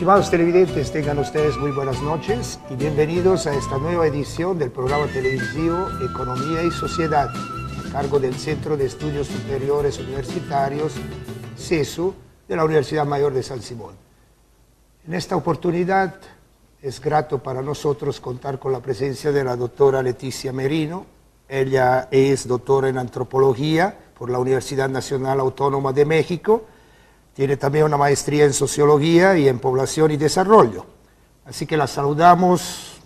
Estimados televidentes, tengan ustedes muy buenas noches y bienvenidos a esta nueva edición del programa televisivo Economía y Sociedad, a cargo del Centro de Estudios Superiores Universitarios, CESU, de la Universidad Mayor de San Simón. En esta oportunidad es grato para nosotros contar con la presencia de la doctora Leticia Merino. Ella es doctora en Antropología por la Universidad Nacional Autónoma de México. Tiene también una maestría en Sociología y en Población y Desarrollo. Así que la saludamos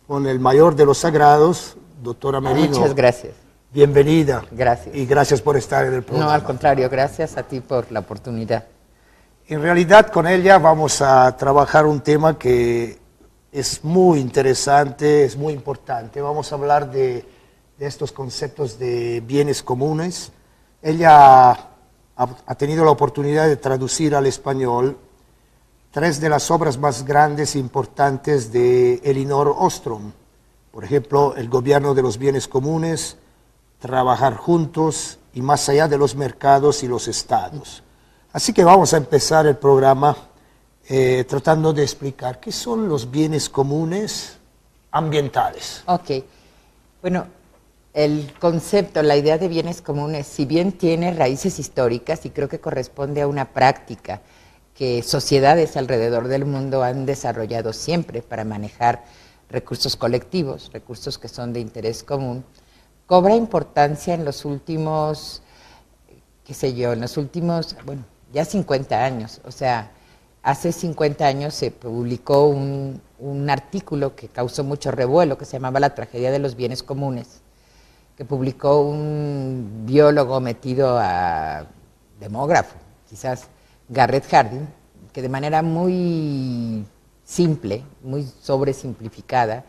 con el mayor de los sagrados, doctora Merino. Muchas gracias. Bienvenida. Gracias. Y gracias por estar en el programa. No, al contrario, gracias a ti por la oportunidad. En realidad, con ella vamos a trabajar un tema que es muy interesante, es muy importante. Vamos a hablar de estos conceptos de bienes comunes. Ella ha tenido la oportunidad de traducir al español 3 de las obras más grandes e importantes de Elinor Ostrom. Por ejemplo, El gobierno de los bienes comunes, Trabajar juntos y Más allá de los mercados y los estados. Así que vamos a empezar el programa tratando de explicar qué son los bienes comunes ambientales. Ok. Bueno, el concepto, la idea de bienes comunes, si bien tiene raíces históricas y creo que corresponde a una práctica que sociedades alrededor del mundo han desarrollado siempre para manejar recursos colectivos, recursos que son de interés común, cobra importancia en los últimos, bueno, ya 50 años. O sea, hace 50 años se publicó un artículo que causó mucho revuelo, que se llamaba La tragedia de los bienes comunes, que publicó un biólogo metido a demógrafo, quizás Garrett Hardin, que de manera muy simple, muy sobresimplificada,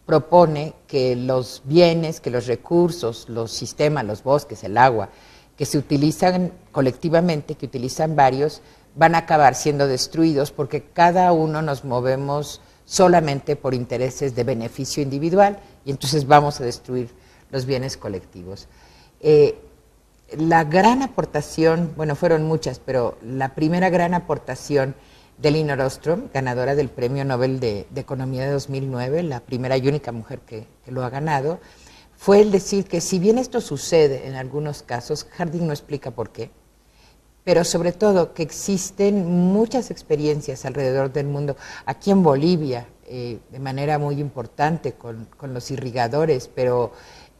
propone que los bienes, que los recursos, los sistemas, los bosques, el agua, que se utilizan colectivamente, que utilizan varios, van a acabar siendo destruidos porque cada uno nos movemos solamente por intereses de beneficio individual y entonces vamos a destruir los bienes colectivos. La gran aportación, bueno, fueron muchas, pero la primera gran aportación de Elinor Ostrom, ganadora del Premio Nobel de Economía de 2009, la primera y única mujer que lo ha ganado, fue el decir que si bien esto sucede en algunos casos, Harding no explica por qué, pero sobre todo que existen muchas experiencias alrededor del mundo, aquí en Bolivia, de manera muy importante con los irrigadores, pero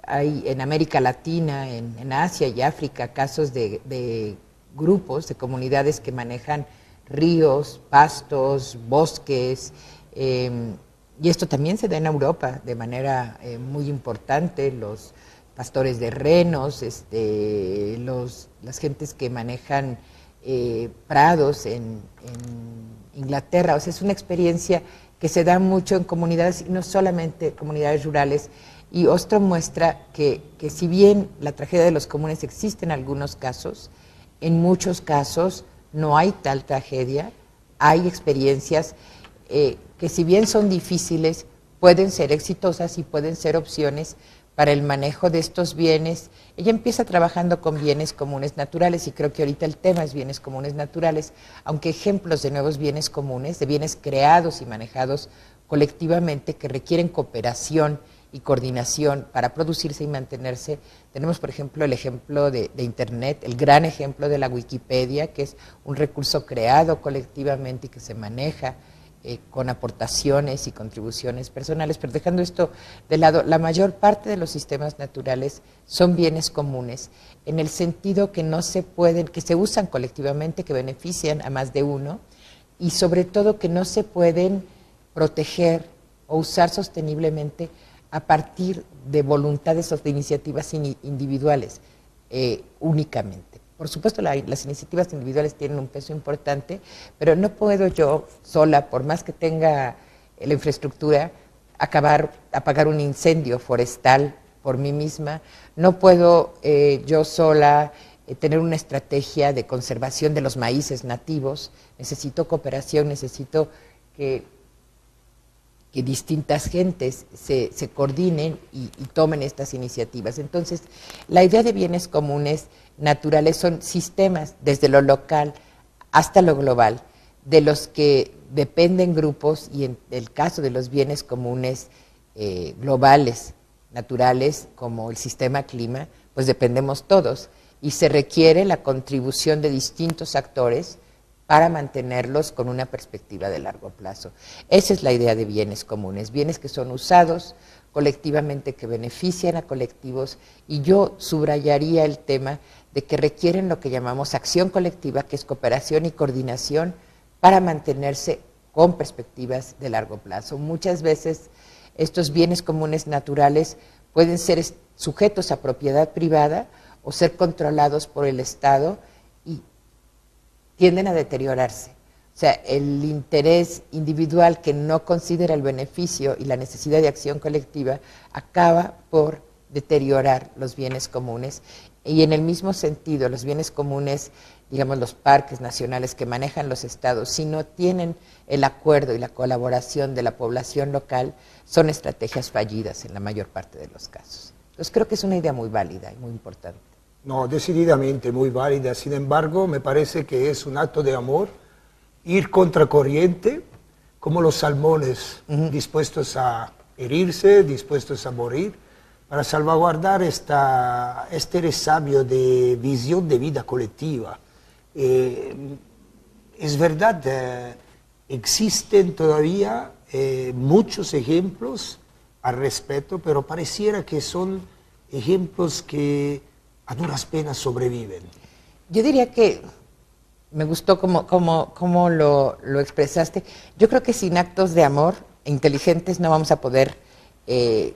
hay en América Latina, en Asia y África, casos de grupos, de comunidades que manejan ríos, pastos, bosques, y esto también se da en Europa de manera muy importante, los pastores de renos, las gentes que manejan prados en Inglaterra. O sea, es una experiencia que se da mucho en comunidades, y no solamente comunidades rurales. Y Ostrom muestra que si bien la tragedia de los comunes existe en algunos casos, en muchos casos no hay tal tragedia, hay experiencias que si bien son difíciles, pueden ser exitosas y pueden ser opciones para el manejo de estos bienes. Ella empieza trabajando con bienes comunes naturales y creo que ahorita el tema es bienes comunes naturales, aunque ejemplos de nuevos bienes comunes, de bienes creados y manejados colectivamente que requieren cooperación y coordinación para producirse y mantenerse. Tenemos, por ejemplo, el ejemplo de Internet, el gran ejemplo de la Wikipedia, que es un recurso creado colectivamente y que se maneja con aportaciones y contribuciones personales, pero dejando esto de lado, la mayor parte de los sistemas naturales son bienes comunes, en el sentido que no se pueden, que se usan colectivamente, que benefician a más de uno, y sobre todo que no se pueden proteger o usar sosteniblemente a partir de voluntades o de iniciativas individuales únicamente. Por supuesto, las iniciativas individuales tienen un peso importante, pero no puedo yo sola, por más que tenga la infraestructura, apagar un incendio forestal por mí misma. No puedo yo sola tener una estrategia de conservación de los maíces nativos. Necesito cooperación, necesito que distintas gentes se coordinen y tomen estas iniciativas. Entonces, la idea de bienes comunes naturales son sistemas, desde lo local hasta lo global, de los que dependen grupos, y en el caso de los bienes comunes globales, naturales, como el sistema clima, pues dependemos todos, y se requiere la contribución de distintos actores para mantenerlos con una perspectiva de largo plazo. Esa es la idea de bienes comunes, bienes que son usados colectivamente, que benefician a colectivos, y yo subrayaría el tema de que requieren lo que llamamos acción colectiva, que es cooperación y coordinación para mantenerse con perspectivas de largo plazo. Muchas veces estos bienes comunes naturales pueden ser sujetos a propiedad privada o ser controlados por el Estado y tienden a deteriorarse. O sea, el interés individual que no considera el beneficio y la necesidad de acción colectiva acaba por deteriorar los bienes comunes. Y en el mismo sentido, los bienes comunes, digamos los parques nacionales que manejan los estados, si no tienen el acuerdo y la colaboración de la población local, son estrategias fallidas en la mayor parte de los casos. Entonces creo que es una idea muy válida y muy importante. No, decididamente muy válida. Sin embargo, me parece que es un acto de amor ir contracorriente, como los salmones, dispuestos a herirse, dispuestos a morir, para salvaguardar este resabio de visión de vida colectiva. Es verdad, existen todavía muchos ejemplos al respecto, pero pareciera que son ejemplos que a duras penas sobreviven. Yo diría que me gustó cómo lo expresaste. Yo creo que sin actos de amor inteligentes no vamos a poder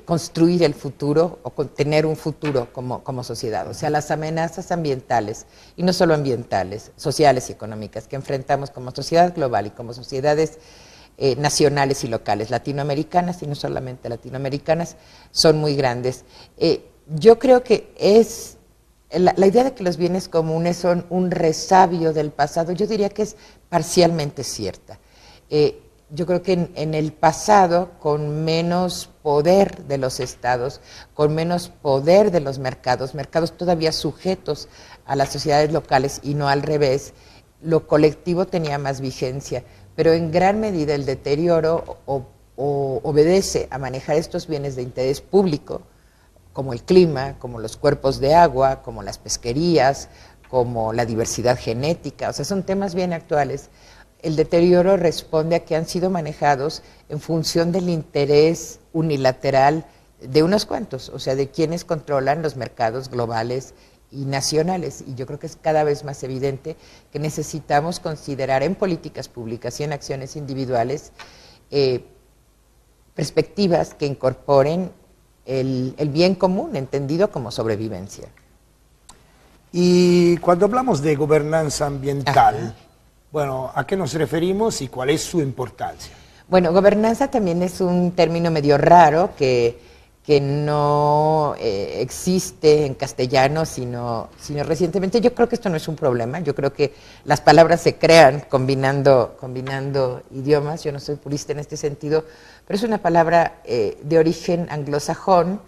construir el futuro o tener un futuro como sociedad. O sea, las amenazas ambientales, y no solo ambientales, sociales y económicas, que enfrentamos como sociedad global y como sociedades nacionales y locales, latinoamericanas y no solamente latinoamericanas, son muy grandes. Yo creo que es la idea de que los bienes comunes son un resabio del pasado, yo diría que es parcialmente cierta. Yo creo que en el pasado, con menos poder de los estados, con menos poder de los mercados todavía sujetos a las sociedades locales y no al revés, lo colectivo tenía más vigencia, pero en gran medida el deterioro obedece a manejar estos bienes de interés público, como el clima, como los cuerpos de agua, como las pesquerías, como la diversidad genética, o sea, son temas bien actuales. El deterioro responde a que han sido manejados en función del interés unilateral de unos cuantos, o sea, de quienes controlan los mercados globales y nacionales. Y yo creo que es cada vez más evidente que necesitamos considerar en políticas públicas y en acciones individuales perspectivas que incorporen el bien común, entendido como sobrevivencia. Y cuando hablamos de gobernanza ambiental, Ajá. Bueno, ¿a qué nos referimos y cuál es su importancia? Bueno, gobernanza también es un término medio raro que no existe en castellano, sino recientemente. Yo creo que esto no es un problema, yo creo que las palabras se crean combinando idiomas. Yo no soy purista en este sentido, pero es una palabra de origen anglosajón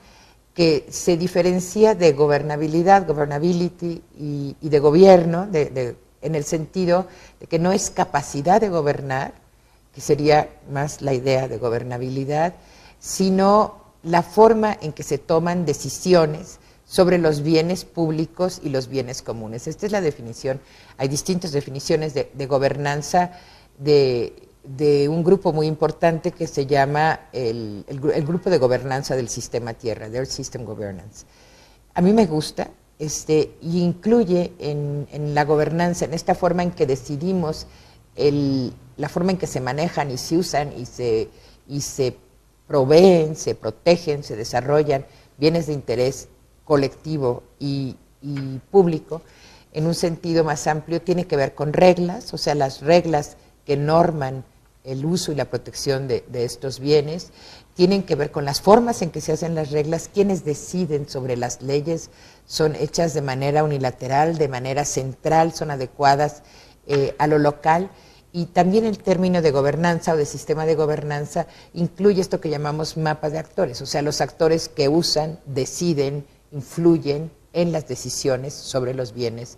que se diferencia de gobernabilidad, governability, y de gobierno, en el sentido de que no es capacidad de gobernar, que sería más la idea de gobernabilidad, sino la forma en que se toman decisiones sobre los bienes públicos y los bienes comunes. Esta es la definición. Hay distintas definiciones de gobernanza de un grupo muy importante que se llama el grupo de gobernanza del sistema Tierra, the Earth System Governance. A mí me gusta, y incluye en la gobernanza, en esta forma en que decidimos, la forma en que se manejan y se usan y se proveen, se protegen, se desarrollan bienes de interés colectivo y público, en un sentido más amplio, tiene que ver con reglas, o sea, las reglas que norman el uso y la protección de estos bienes, tienen que ver con las formas en que se hacen las reglas, quienes deciden sobre las leyes, son hechas de manera unilateral, de manera central, son adecuadas a lo local. Y también el término de gobernanza o de sistema de gobernanza incluye esto que llamamos mapa de actores, o sea, los actores que usan, deciden, influyen en las decisiones sobre los bienes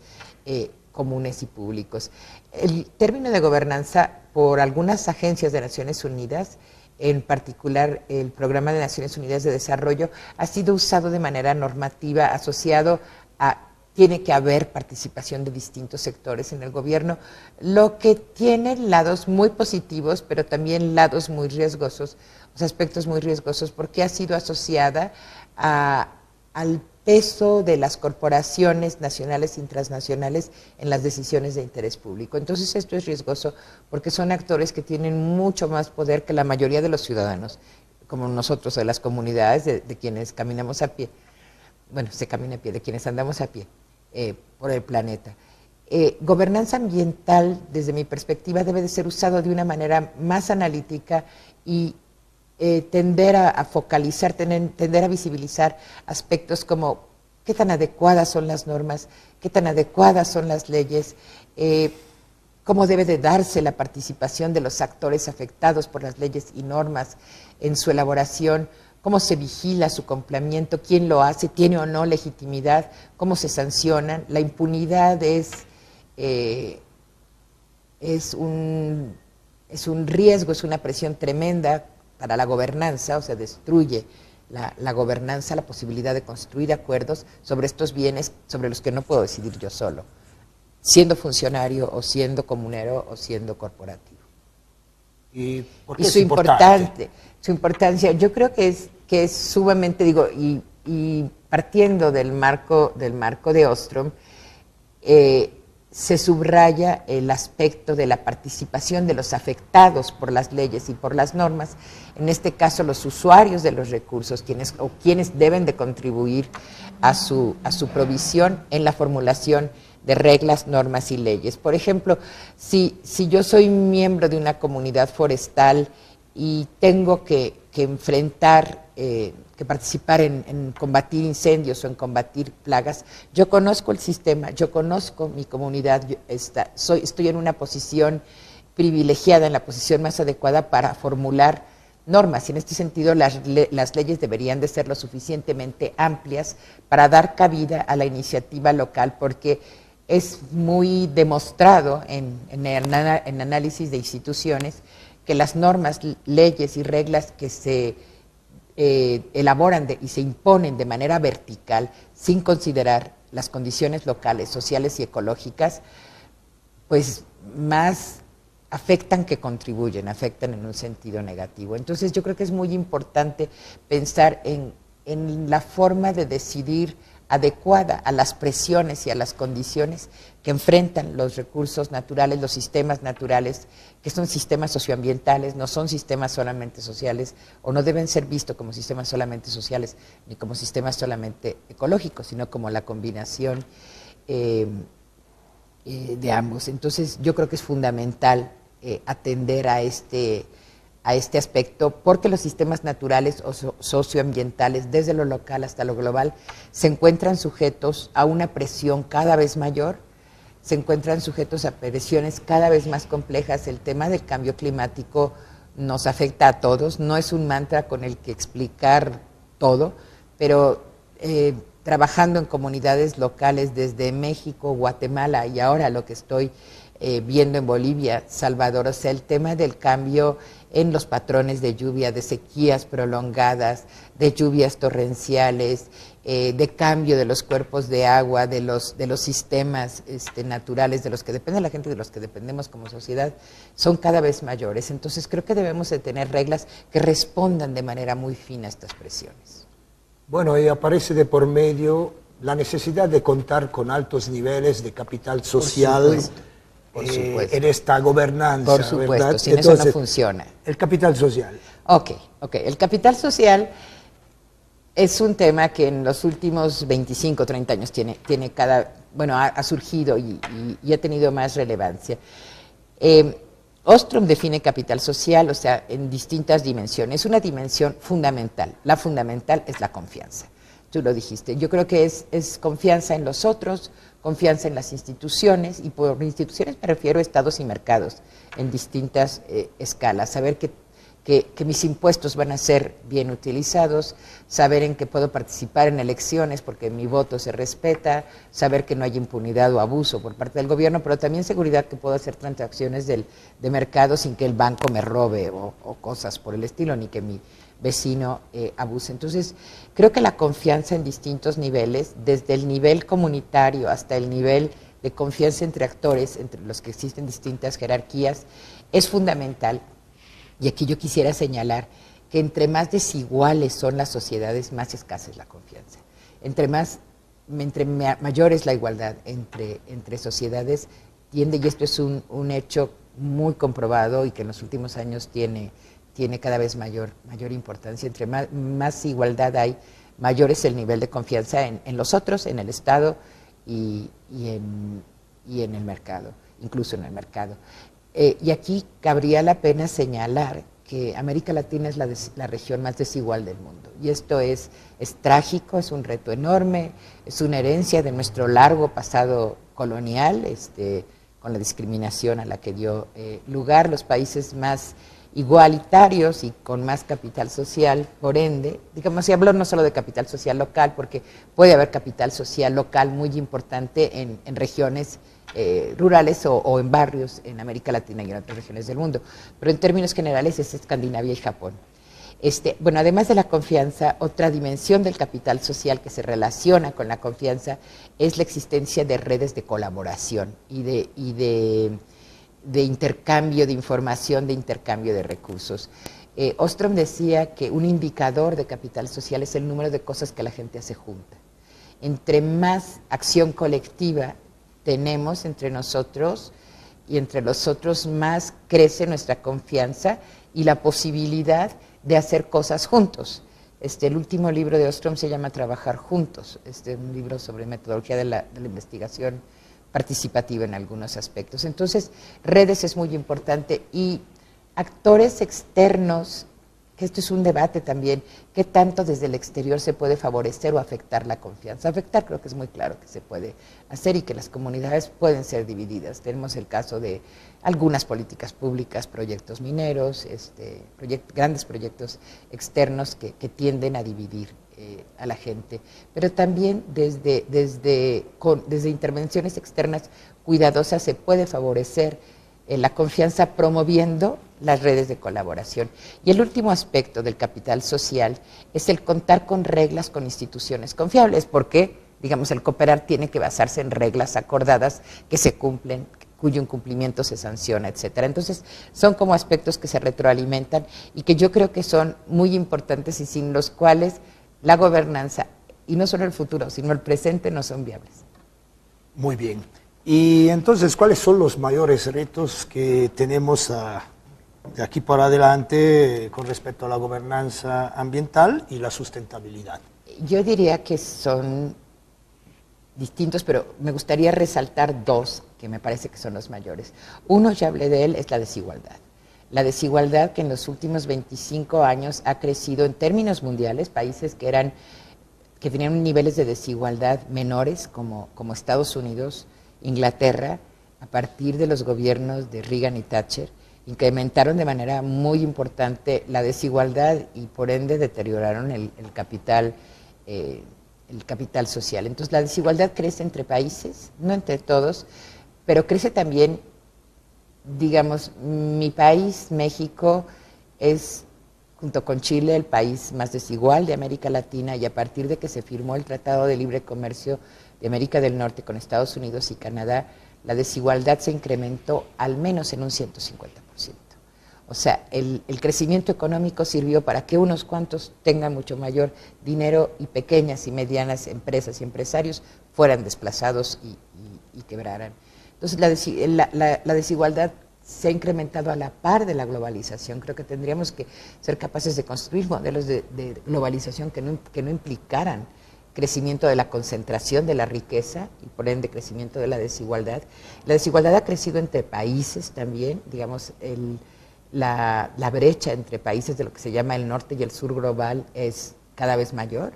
comunes y públicos. El término de gobernanza, por algunas agencias de Naciones Unidas, en particular el Programa de Naciones Unidas de Desarrollo, ha sido usado de manera normativa, asociado a tiene que haber participación de distintos sectores en el gobierno, lo que tiene lados muy positivos, pero también lados muy riesgosos, aspectos muy riesgosos, porque ha sido asociada al peso de las corporaciones nacionales y transnacionales en las decisiones de interés público. Entonces esto es riesgoso porque son actores que tienen mucho más poder que la mayoría de los ciudadanos, como nosotros, de las comunidades, de quienes caminamos a pie. Bueno, se camina a pie, de quienes andamos a pie por el planeta. Gobernanza ambiental, desde mi perspectiva, debe de ser usado de una manera más analítica y tender a focalizar, tender a visibilizar aspectos como qué tan adecuadas son las normas, qué tan adecuadas son las leyes, cómo debe de darse la participación de los actores afectados por las leyes y normas en su elaboración, cómo se vigila su cumplimiento, quién lo hace, tiene o no legitimidad, cómo se sancionan. La impunidad es un riesgo, es una presión tremenda para la gobernanza, o sea, destruye la gobernanza, la posibilidad de construir acuerdos sobre estos bienes sobre los que no puedo decidir yo solo, siendo funcionario o siendo comunero o siendo corporativo. ¿Y por qué Y es importante? Su importancia, yo creo que es sumamente, digo, y partiendo del marco de Ostrom, se subraya el aspecto de la participación de los afectados por las leyes y por las normas, en este caso los usuarios de los recursos, quienes deben de contribuir a su provisión en la formulación de reglas, normas y leyes. Por ejemplo, si yo soy miembro de una comunidad forestal y tengo que enfrentar, que participar en combatir incendios o en combatir plagas, yo conozco el sistema, yo conozco mi comunidad, estoy en una posición privilegiada, en la posición más adecuada para formular normas, y en este sentido las leyes deberían de ser lo suficientemente amplias para dar cabida a la iniciativa local, porque es muy demostrado en análisis de instituciones que las normas, leyes y reglas que se elaboran y se imponen de manera vertical, sin considerar las condiciones locales, sociales y ecológicas, pues más afectan que contribuyen, afectan en un sentido negativo. Entonces yo creo que es muy importante pensar en la forma de decidir adecuada a las presiones y a las condiciones que enfrentan los recursos naturales, los sistemas naturales, que son sistemas socioambientales, no son sistemas solamente sociales, o no deben ser vistos como sistemas solamente sociales, ni como sistemas solamente ecológicos, sino como la combinación de ambos. Entonces yo creo que es fundamental atender a este aspecto, porque los sistemas naturales o socioambientales, desde lo local hasta lo global, se encuentran sujetos a una presión cada vez mayor, se encuentran sujetos a presiones cada vez más complejas. El tema del cambio climático nos afecta a todos, no es un mantra con el que explicar todo, pero trabajando en comunidades locales desde México, Guatemala y ahora lo que estoy viendo en Bolivia, Salvador, o sea, el tema del cambio en los patrones de lluvia, de sequías prolongadas, de lluvias torrenciales, de cambio de los cuerpos de agua, de los sistemas naturales de los que depende la gente, de los que dependemos como sociedad, son cada vez mayores. Entonces creo que debemos de tener reglas que respondan de manera muy fina a estas presiones. Bueno, y aparece de por medio la necesidad de contar con altos niveles de capital social. Por supuesto. En esta gobernanza, por supuesto, ¿verdad? Sin entonces, eso no funciona. El capital social. Ok. El capital social es un tema que en los últimos 25, 30 años ha surgido y ha tenido más relevancia. Ostrom define capital social, o sea, en distintas dimensiones. Una dimensión fundamental. La fundamental es la confianza. Tú lo dijiste. Yo creo que es confianza en los otros, confianza en las instituciones, y por instituciones me refiero a estados y mercados en distintas escalas. Saber que que mis impuestos van a ser bien utilizados, saber en que puedo participar en elecciones porque mi voto se respeta, saber que no hay impunidad o abuso por parte del gobierno, pero también seguridad que puedo hacer transacciones de mercado sin que el banco me robe o cosas por el estilo, ni que mi vecino abuse. Entonces, creo que la confianza en distintos niveles, desde el nivel comunitario hasta el nivel de confianza entre actores, entre los que existen distintas jerarquías, es fundamental. Y aquí yo quisiera señalar que entre más desiguales son las sociedades, más escasa es la confianza. Entre mayor es la igualdad entre sociedades, tiende, y esto es un hecho muy comprobado y que en los últimos años tiene cada vez mayor importancia. Entre más igualdad hay, mayor es el nivel de confianza en los otros, en el Estado y en el mercado, incluso en el mercado. Y aquí cabría la pena señalar que América Latina es la región más desigual del mundo. Y esto es trágico, es un reto enorme, es una herencia de nuestro largo pasado colonial, con la discriminación a la que dio lugar. Los países más igualitarios y con más capital social, por ende, digamos, y hablo no solo de capital social local, porque puede haber capital social local muy importante en regiones rurales o en barrios en América Latina y en otras regiones del mundo, pero en términos generales es Escandinavia y Japón. Bueno, además de la confianza, otra dimensión del capital social que se relaciona con la confianza es la existencia de redes de colaboración y de intercambio de información, de intercambio de recursos. Ostrom decía que un indicador de capital social es el número de cosas que la gente hace junta. Entre más acción colectiva tenemos entre nosotros y entre los otros, más crece nuestra confianza y la posibilidad de hacer cosas juntos. El último libro de Ostrom se llama Trabajar Juntos, un libro sobre metodología de la investigación participativa en algunos aspectos. Entonces, redes es muy importante y actores externos, que esto es un debate también, qué tanto desde el exterior se puede favorecer o afectar la confianza. Afectar creo que es muy claro que se puede hacer y que las comunidades pueden ser divididas. Tenemos el caso de algunas políticas públicas, proyectos mineros, grandes proyectos externos que tienden a dividir a la gente, pero también desde intervenciones externas cuidadosas se puede favorecer la confianza promoviendo las redes de colaboración. Y el último aspecto del capital social es el contar con reglas, con instituciones confiables, porque, digamos, el cooperar tiene que basarse en reglas acordadas que se cumplen, cuyo incumplimiento se sanciona, etcétera. Entonces, son como aspectos que se retroalimentan y que yo creo que son muy importantes y sin los cuales la gobernanza, y no solo el futuro, sino el presente, no son viables. Muy bien. Y entonces, ¿cuáles son los mayores retos que tenemos de aquí para adelante con respecto a la gobernanza ambiental y la sustentabilidad? Yo diría que son distintos, pero me gustaría resaltar dos que me parece que son los mayores. Uno, ya hablé de él, es la desigualdad. La desigualdad que en los últimos 25 años ha crecido en términos mundiales, países que tenían niveles de desigualdad menores, como Estados Unidos, Inglaterra, a partir de los gobiernos de Reagan y Thatcher, incrementaron de manera muy importante la desigualdad y por ende deterioraron el capital social. Entonces la desigualdad crece entre países, no entre todos, pero crece también, digamos, mi país, México, es junto con Chile el país más desigual de América Latina y a partir de que se firmó el Tratado de Libre Comercio de América del Norte con Estados Unidos y Canadá, la desigualdad se incrementó al menos en un 150%. O sea, el crecimiento económico sirvió para que unos cuantos tengan mucho mayor dinero y pequeñas y medianas empresas y empresarios fueran desplazados y quebraran. Entonces, la desigualdad se ha incrementado a la par de la globalización. Creo que tendríamos que ser capaces de construir modelos de globalización que no implicaran crecimiento de la concentración de la riqueza y por ende crecimiento de la desigualdad. La desigualdad ha crecido entre países también, digamos, la brecha entre países de lo que se llama el norte y el sur global es cada vez mayor.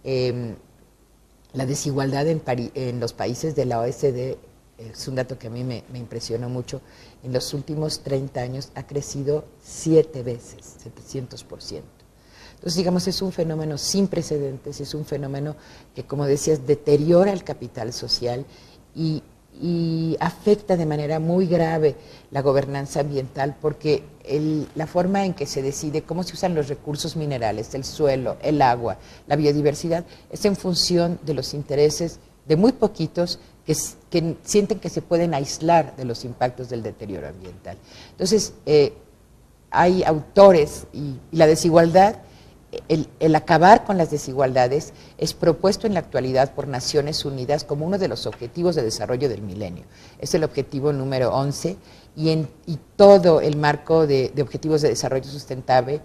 La desigualdad en los países de la OECD es un dato que a mí me impresionó mucho, en los últimos 30 años ha crecido 7 veces, 700%. Entonces, digamos, es un fenómeno sin precedentes, es un fenómeno que, como decías, deteriora el capital social y afecta de manera muy grave la gobernanza ambiental, porque la forma en que se decide cómo se usan los recursos minerales, el suelo, el agua, la biodiversidad, es en función de los intereses de muy poquitos que sienten que se pueden aislar de los impactos del deterioro ambiental. Entonces, hay autores y la desigualdad, el acabar con las desigualdades es propuesto en la actualidad por Naciones Unidas como uno de los objetivos de desarrollo del milenio. Es el objetivo número 11 y todo el marco de objetivos de desarrollo sustentable,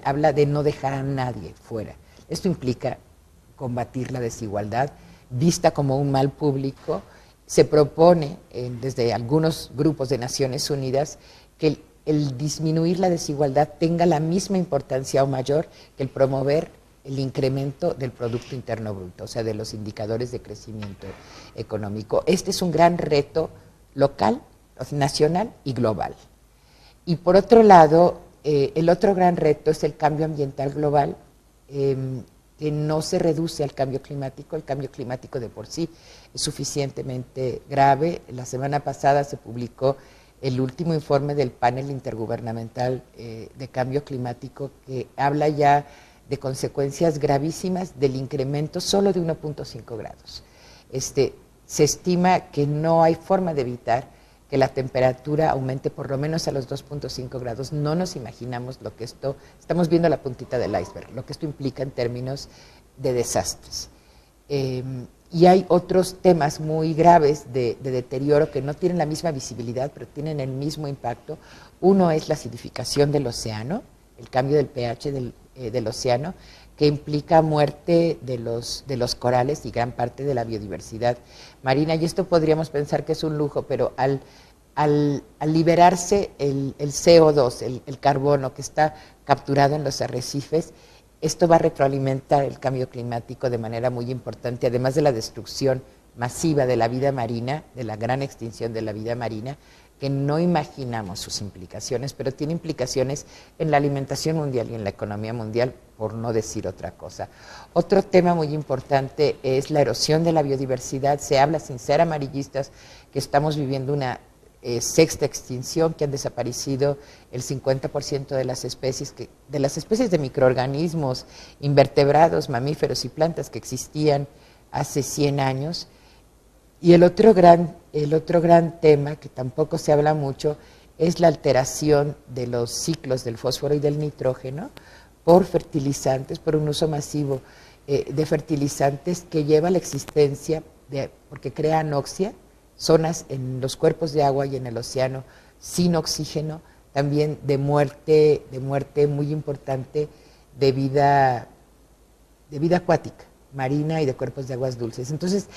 habla de no dejar a nadie fuera. Esto implica combatir la desigualdad vista como un mal público. Se propone desde algunos grupos de Naciones Unidas que el disminuir la desigualdad tenga la misma importancia o mayor que el promover el incremento del Producto Interno Bruto, o sea, de los indicadores de crecimiento económico. Este es un gran reto local, nacional y global. Y por otro lado, el otro gran reto es el cambio ambiental global, que no se reduce al cambio climático. El cambio climático de por sí es suficientemente grave. La semana pasada se publicó el último informe del panel intergubernamental de cambio climático, que habla ya de consecuencias gravísimas del incremento solo de 1.5 grados. Se estima que no hay forma de evitar que la temperatura aumente por lo menos a los 2.5 grados. No nos imaginamos lo que estamos viendo la puntita del iceberg, lo que esto implica en términos de desastres. Y hay otros temas muy graves de deterioro que no tienen la misma visibilidad, pero tienen el mismo impacto. Uno es la acidificación del océano, el cambio del pH del océano, que implica muerte de los corales y gran parte de la biodiversidad marina. Y esto podríamos pensar que es un lujo, pero al liberarse el CO2, el carbono que está capturado en los arrecifes, esto va a retroalimentar el cambio climático de manera muy importante, además de la destrucción masiva de la vida marina, de la gran extinción de la vida marina, que no imaginamos sus implicaciones, pero tiene implicaciones en la alimentación mundial y en la economía mundial, por no decir otra cosa. Otro tema muy importante es la erosión de la biodiversidad. Se habla, sin ser amarillistas, que estamos viviendo una sexta extinción, que han desaparecido el 50% de las especies de microorganismos, invertebrados, mamíferos y plantas que existían hace 100 años. Y el otro gran tema, que tampoco se habla mucho, es la alteración de los ciclos del fósforo y del nitrógeno por fertilizantes, por un uso masivo de fertilizantes que lleva a la existencia, porque crea anoxia, zonas en los cuerpos de agua y en el océano sin oxígeno, también de muerte muy importante de vida acuática, marina y de cuerpos de aguas dulces. Entonces,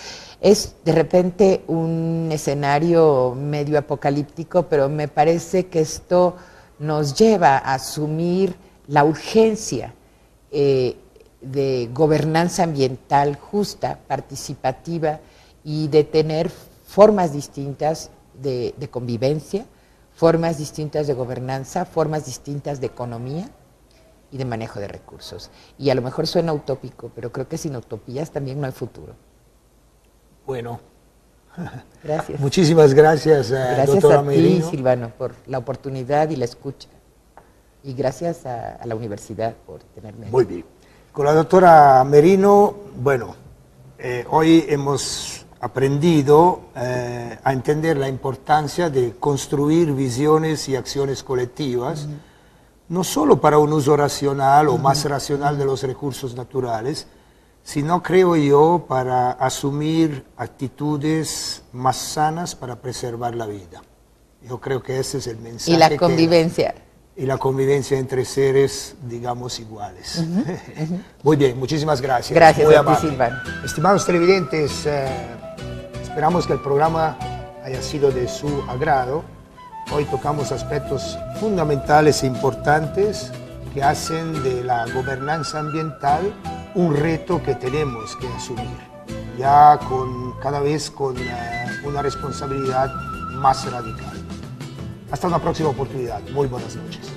es de repente un escenario medio apocalíptico, pero me parece que esto nos lleva a asumir la urgencia de gobernanza ambiental justa, participativa, y de tener formas distintas de convivencia, formas distintas de gobernanza, formas distintas de economía y de manejo de recursos. Y a lo mejor suena utópico, pero creo que sin utopías también no hay futuro. Bueno, gracias. Muchísimas gracias, doctora Merino. Gracias a ti, Silvano, por la oportunidad y la escucha. Y gracias a la universidad por tenerme. Muy bien. Con la doctora Merino, bueno, hoy hemos aprendido a entender la importancia de construir visiones y acciones colectivas, no solo para un uso racional o más racional de los recursos naturales, sino, creo yo, para asumir actitudes más sanas para preservar la vida. Yo creo que ese es el mensaje. Y la convivencia. Y la convivencia entre seres, digamos, iguales. Muy bien, muchísimas gracias. Gracias a ti, Silvano. Estimados televidentes, esperamos que el programa haya sido de su agrado. Hoy tocamos aspectos fundamentales e importantes que hacen de la gobernanza ambiental un reto que tenemos que asumir. Ya cada vez con una responsabilidad más radical. Hasta una próxima oportunidad. Muy buenas noches.